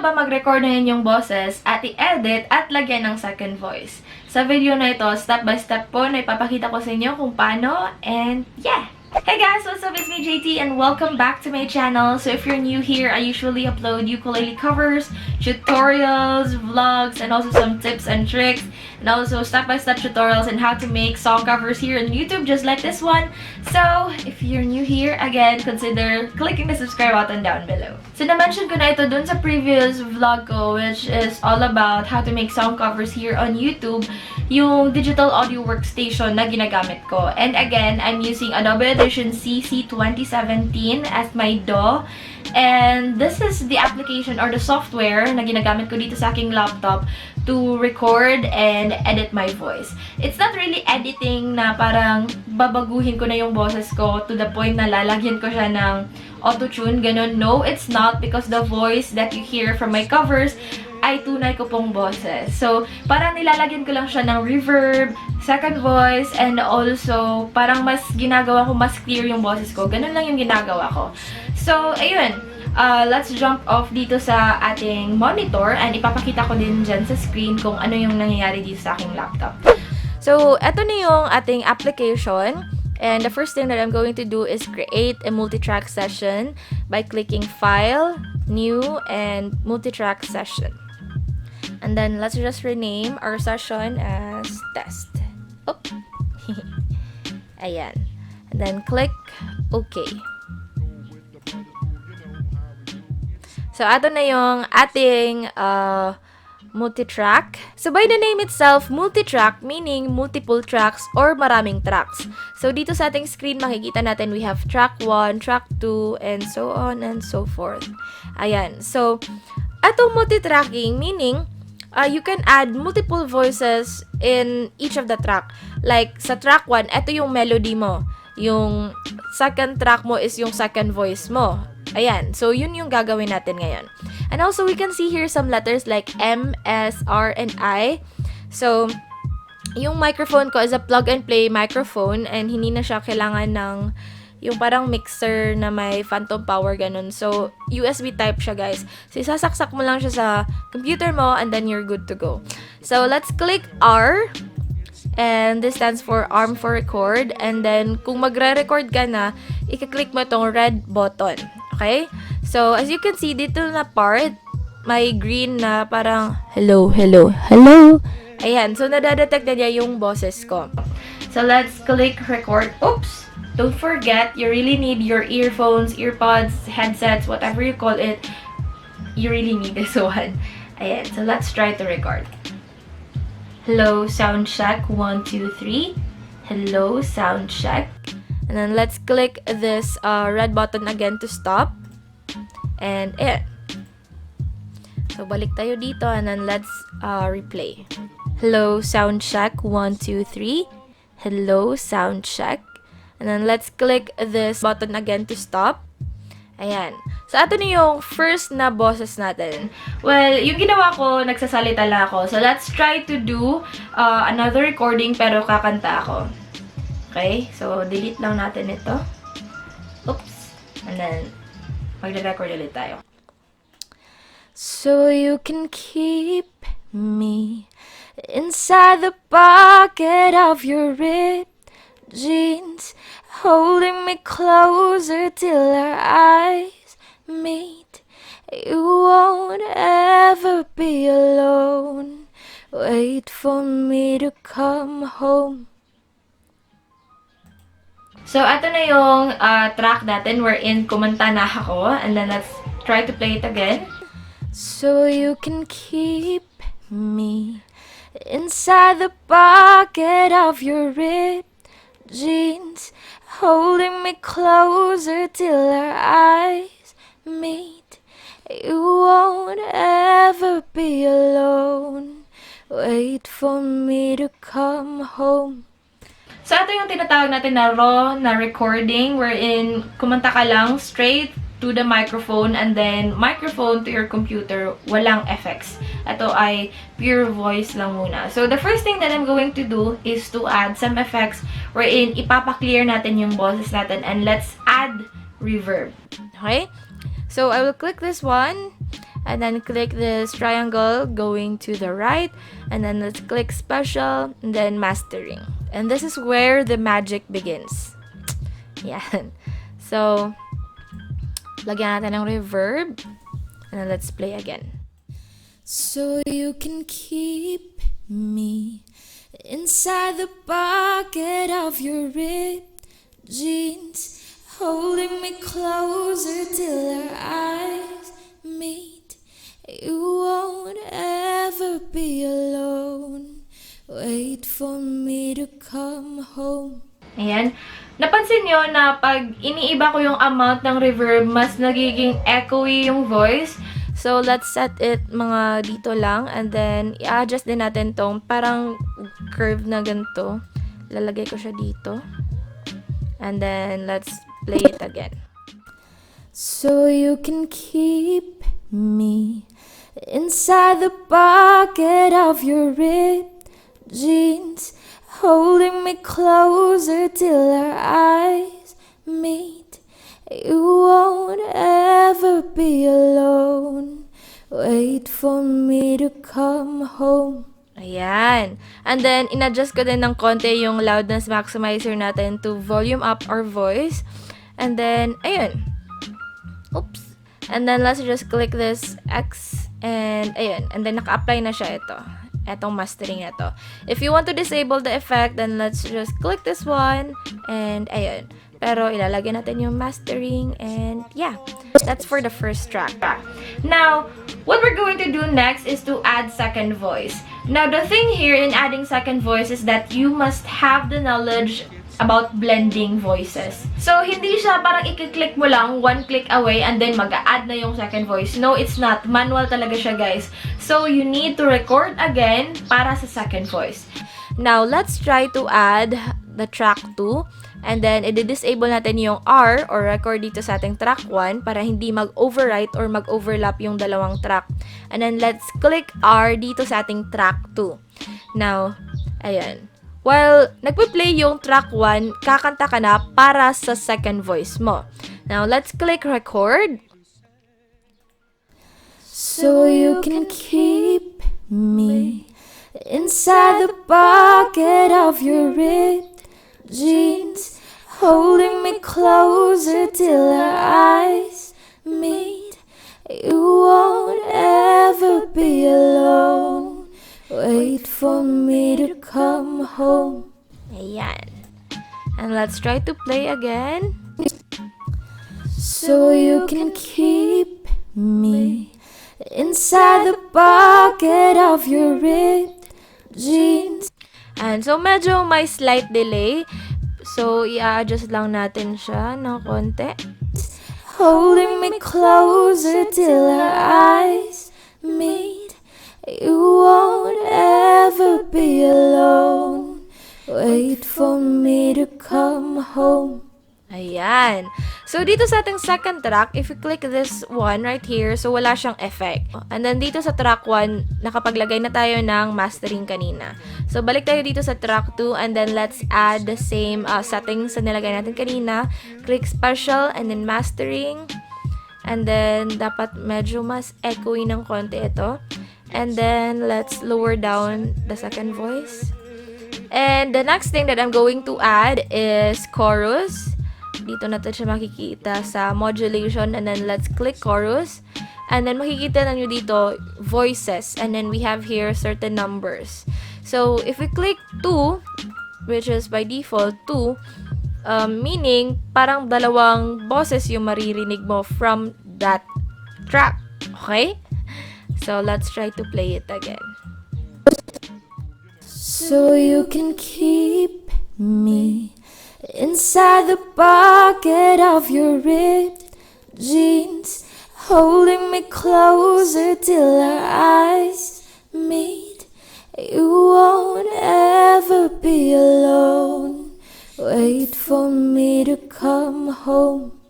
ba mag-record na yung boses at i-edit at lagyan ng second voice? Sa video na ito, step by step po na ipapakita ko sa inyo kung paano, and yeah! Hey guys, what's up? It's me, Jaytee, and welcome back to my channel. So if you're new here, I usually upload ukulele covers, tutorials, vlogs, and also some tips and tricks, and also step-by-step tutorials on how to make song covers here on YouTube, just like this one. So if you're new here, again, consider clicking the subscribe button down below. So na-mention ko na ito dun sa previous vlog ko, which is all about how to make song covers here on YouTube, yung digital audio workstation na ginagamit ko. And again, I'm using Adobe Audition CC 2017 as my DAW. And this is the application or the software na ginagamit ko dito sa aking laptop to record and edit my voice. It's not really editing na parang babaguhin ko na yung boses ko to the point na lalagyan ko siya ng auto-tune, ganun. No, it's not, because the voice that you hear from my covers ay tunay ko pong boses. So, parang nilalagyan ko lang siya ng reverb, second voice, and also, parang mas ginagawa ko, mas clear yung boses ko. Ganun lang yung ginagawa ko. So, ayun. Let's jump off dito sa ating monitor and ipapakita ko din dyan sa screen kung ano yung nangyayari dito sa aking laptop. So, eto na yung ating application. And the first thing that I'm going to do is create a multitrack session by clicking File, New, and Multitrack Session. And then, let's just rename our session as Test. Oh. Ayan. And then, click OK. So, ato na yung ating multitrack. So, by the name itself, multitrack meaning multiple tracks or maraming tracks. So, dito sa ating screen, makikita natin we have track 1, track 2, and so on and so forth. Ayan. So, ato multitracking meaning you can add multiple voices in each of the track. Like, sa track 1, ito yung melody mo. Yung second track mo is yung second voice mo. Ayan. So, yun yung gagawin natin ngayon. And also, we can see here some letters like M, S, R, and I. So, yung microphone ko is a plug-and-play microphone and hindi na siya kailangan ng yung parang mixer na may phantom power, ganun. So, USB type siya, guys. So, isasaksak mo lang siya sa computer mo and then you're good to go. So, let's click R. And this stands for arm for record. And then, kung magre-record ka na, i-click mo itong red button. Okay? So, as you can see, dito na part, may green na parang hello, hello, hello. Ayan. So, nadadetect na niya yung boses ko. So, let's click record. Oops! Don't forget, you really need your earphones, earpods, headsets, whatever you call it. You really need this one. Ayan. So, let's try to record. Hello, sound check. 1, 2, 3. Hello, sound check. And then, let's click this red button again to stop. And, ayan. So, balik tayo dito and then let's replay. Hello, sound check. 1, 2, 3. Hello, sound check. And then, let's click this button again to stop. Ayan. So, ito na yung first na boses natin. Well, yung ginawa ko, nagsasalita lang ako. So, let's try to do another recording pero kakanta ako. Okay? So, delete lang natin ito. Oops. And then, magre-record ulit tayo. So, you can keep me inside the pocket of your ripped jeans, holding me closer till our eyes meet. You won't ever be alone. Wait for me to come home. So, ito na yung track natin wherein kumanta na ako. And then, let's try to play it again. So, you can keep me inside the pocket of your ripped jeans, holding me closer till our eyes meet. You won't ever be alone. Wait for me to come home. So, ito yung tinatawag natin na raw na recording wherein kumanta ka lang straight to the microphone and then microphone to your computer, walang effects. Ito ay pure voice lang muna. So, the first thing that I'm going to do is to add some effects wherein ipapa-clear natin yung boses natin and let's add reverb. Okay? So, I will click this one and then click this triangle going to the right, and then let's click special, and then mastering. And this is where the magic begins. Yan. So, lagyan natin ng reverb, and then let's play again. So you can keep me inside the pocket of your ripped jeans, holding me closer till our eyes meet. You won't ever be alone. Wait for me to come home. Ayan. Napansin nyo na pag iniiba ko yung amount ng reverb, mas nagiging echoey yung voice. So, let's set it mga dito lang. And then, i-adjust din natin tong parang curve na ganito. Lalagay ko siya dito. And then, let's play it again. So, you can keep me inside the pocket of your ripped jeans, holding me closer till our eyes meet. You won't ever be alone. Wait for me to come home. Ayan. And then, in-adjust ko din ng konti yung loudness maximizer natin to volume up our voice. And then, ayun. Oops. And then, let's just click this X. And, ayun. And then, naka-apply na siya ito. Etong mastering ito. If you want to disable the effect, then let's just click this one. And, ayun. Pero ilalagay natin yung mastering, and yeah, that's for the first track. Now, what we're going to do next is to add second voice. Now, the thing here in adding second voice is that you must have the knowledge about blending voices. So, hindi siya parang i-click mo lang, one click away, and then mag-a-add na yung second voice. No, it's not. Manual talaga siya, guys. So, you need to record again para sa second voice. Now, let's try to add the track 2. And then, i-disable natin yung R or record dito sa ating track 1 para hindi mag-overwrite or mag-overlap yung dalawang track. And then, let's click R dito sa ating track 2. Now, ayan. While nagpe-play yung track 1, kakanta ka na para sa second voice mo. Now, let's click record. So you can keep me inside the pocket of your ripped jeans, holding me closer till our eyes meet. You won't ever be alone. Wait for me to come home. Ayan. And let's try to play again. So you can keep me inside the pocket of your ripped jeans. And so, medyo may slight delay. So, i-adjust lang natin siya ng konti. Holding me closer till our eyes meet. You won't ever be alone. Wait for me to come home. Ayan. So, dito sa ating second track, if you click this one right here, so wala siyang effect. And then, dito sa track 1, nakapaglagay na tayo ng mastering kanina. So, balik tayo dito sa track 2, and then let's add the same settings na nilagay natin kanina. Click special, and then mastering. And then, dapat medyo mas echoey ng konti ito. And then, let's lower down the second voice. And the next thing that I'm going to add is chorus. Dito natin siya makikita sa modulation, and then let's click chorus, and then makikita na nyo dito voices, and then we have here certain numbers. So if we click 2, which is by default 2, meaning parang dalawang boses yung maririnig mo from that track. Okay? So let's try to play it again. So you can keep me inside the pocket of your ripped jeans, holding me closer till our eyes meet. You won't ever be alone. Wait for me to come home.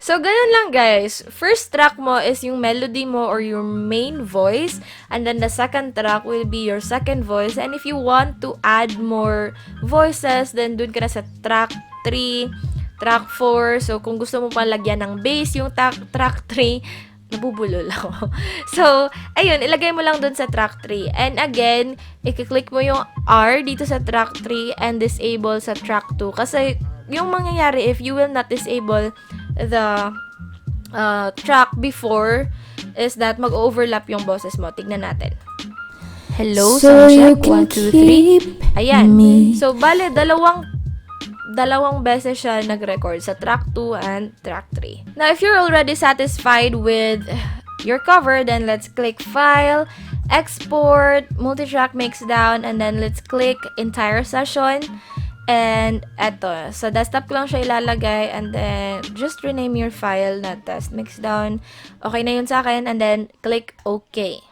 So, ganun lang guys. First track mo is yung melody mo or your main voice. And then the second track will be your second voice. And if you want to add more voices, then dun ka na sa track 3, track 4. So, kung gusto mo pang lagyan ng bass yung track 3, nabubulol ako. So, ayun, ilagay mo lang dun sa track 3. And again, i-click mo yung R dito sa track 3 and disable sa track 2. Kasi, yung mangyayari if you will not disable the track before is that mag-overlap yung boses mo. Tignan natin. Hello, So sound check. you can 1, 2, 3. Ayan. me. So, bale, dalawang beses siya nag-record sa track 2 and track 3. Now, if you're already satisfied with your cover, then let's click File, Export, Multitrack Mixdown, and then let's click Entire Session. And eto, sa desktop ko lang siya ilalagay, and then just rename your file na Test Mixdown. Okay na yun sa akin, and then click OK.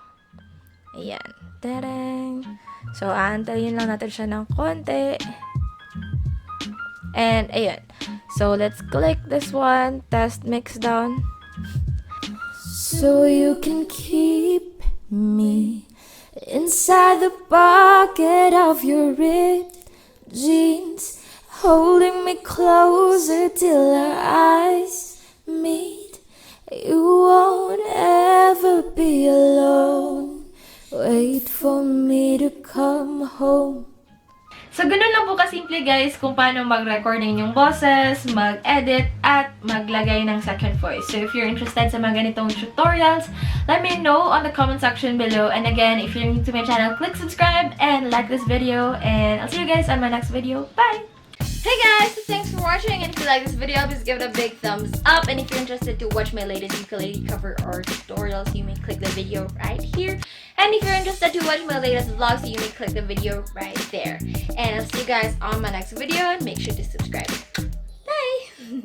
Ayan. Tarang! So, aantayin lang natin siya ng konti. And, ayun. So, let's click this one. Test Mixdown. So you can keep me inside the pocket of your ripped jeans, holding me closer till our eyes meet. You won't ever be alone. Wait for me to come home. So, ganun lang po kasimple guys kung paano mag-recording yung boses, mag-edit, at maglagay ng second voice. So, if you're interested sa mga ganitong tutorials, let me know on the comment section below. And again, if you're new to my channel, click subscribe and like this video. And I'll see you guys on my next video. Bye! Hey guys! So thanks for watching, and if you like this video, please give it a big thumbs up. And if you're interested to watch my latest ukulele cover or tutorials, you may click the video right here. And if you're interested to watch my latest vlogs, you may click the video right there. And I'll see you guys on my next video, and make sure to subscribe. Bye!